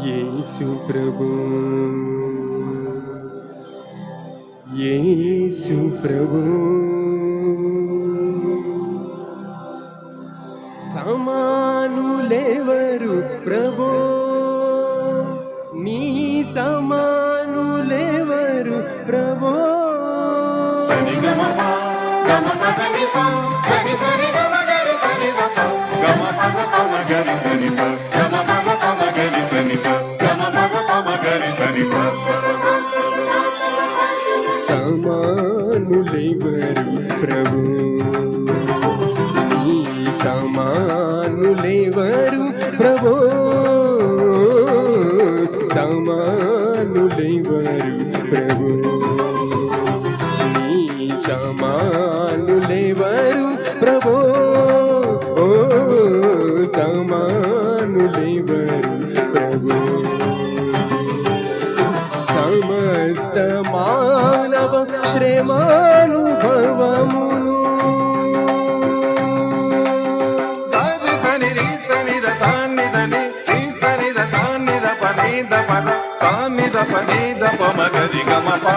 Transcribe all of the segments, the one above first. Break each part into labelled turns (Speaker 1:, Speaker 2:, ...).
Speaker 1: యేసు ప్రభు, యేసు ప్రభు, సమానులెవరు ప్రభు, నీ సమానులెవరు ప్రభు. సమానులెవరు ప్రభు, నీ సమానులెవరు ప్రభు, సమానులెవరు ప్రభు, నీ సమానులెవరు ప్రభు, సమానులెవరు ప్రభు. సమస్త మానవ శ్రమానుభవమును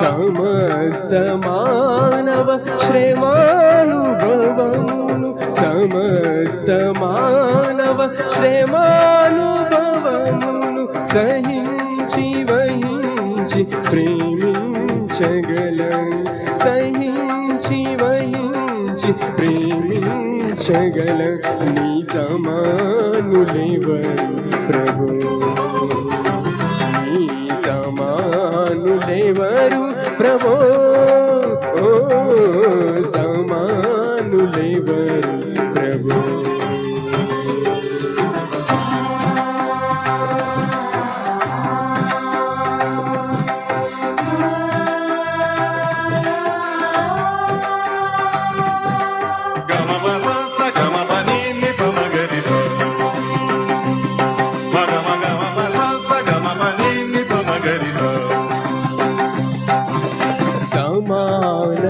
Speaker 1: సమస్త మానవ శ్రమానుభవమును, సమస్త మానవ శ్రమానుభవమును సహించి వహించి ప్రేమించగల, సహించి వహించి ప్రేమించగల నీ సమానులెవరు ప్రభు, నీ సమానులెవరు ప్రభు, సమానులెవరు ప్రభు.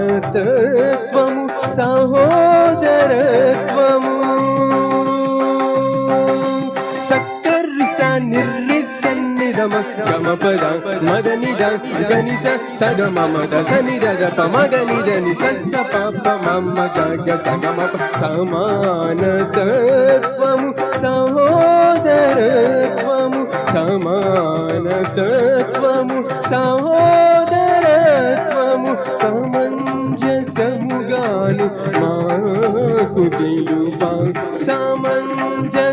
Speaker 1: సమానతత్వము సహోదరత్వము సక్కర్స నిర్లిసన్నిధమ గమపద మదనిద గనిస సగమమద సనిద పమగనిదని సస్స పాప మమ్మ గగ సగమ. సమానతత్వము సహోదరత్వము, సమానతత్వము సహోదరత్వము సమంజసముగాను మాకు తెలుపా, సమంజసముగాను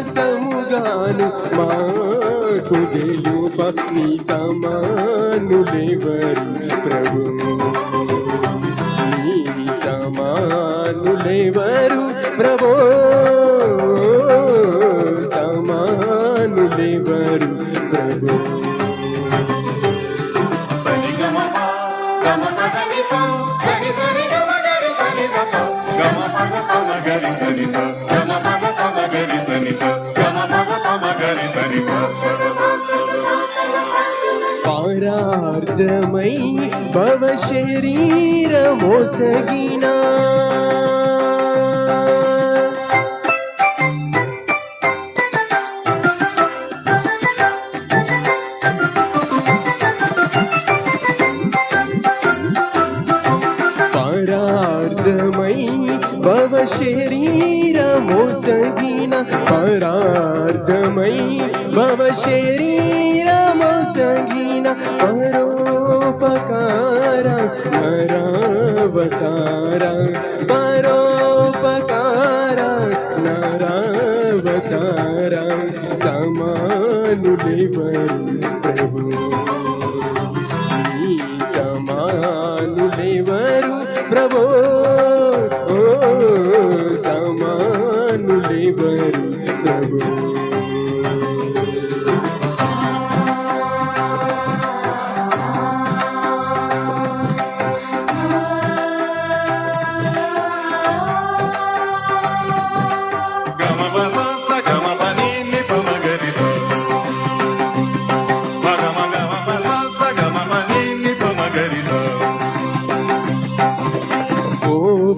Speaker 1: మాకు తెలుపా నీ సమానులెవరు ప్రభు, నీ సమానులెవరు ప్రభు, సమానులెవరు ప్రభు. పారార్థమై భవ శరీరమొసగినా పరార్థమై భవ శరీరమొసగిన, పరార్థమై భవ శరీరమొసగిన పరోపకార నరావతార, పరోపకార నరావతార సమానులెవరు ప్రభు, నీ సమానులెవరు ప్రభు, సమానులెవరు ప్రభు.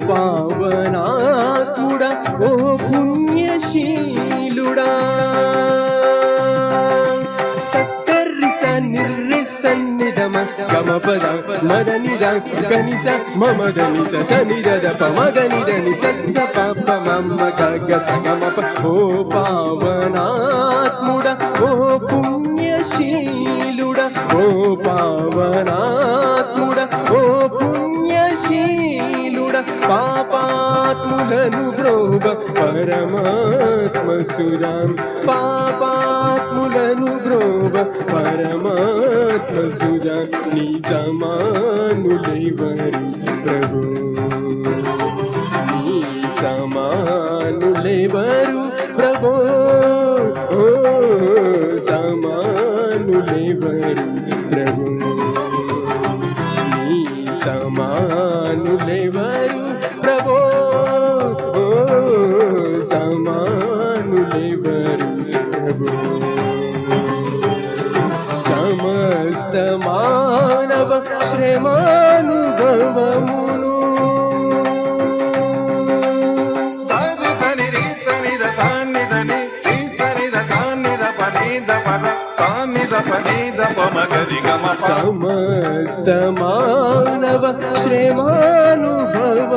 Speaker 1: పావనాత్ముడా ఓ పుణ్యశీలుడా పద మదని ద కనిస మమ దని స ని ద ద ప మగని దని స స ప ప మమ గగ స గమ ప ఓ పావనాత్ముడ ఓ పుణ్యశీలుడ ఓ పావనాత్ముడ ఓ పుణ్యశీలుడ పాపాత్ములను బ్రోవ పరమాత్మ సురాం పాపాత్ములను బ్రోవ పరమాత్మ సురాం నీ సమానులెవరు ప్రభు నీ సమానులెవరు ప్రభు ఓ సమానులెవరు ప్రభు నీ సమానులెవరు ప్రభు ఓ సమానులెవరు ప్రభు సమస్త మానవ శ్రమానుభవమును సమస్త మానవ శ్రమానుభవ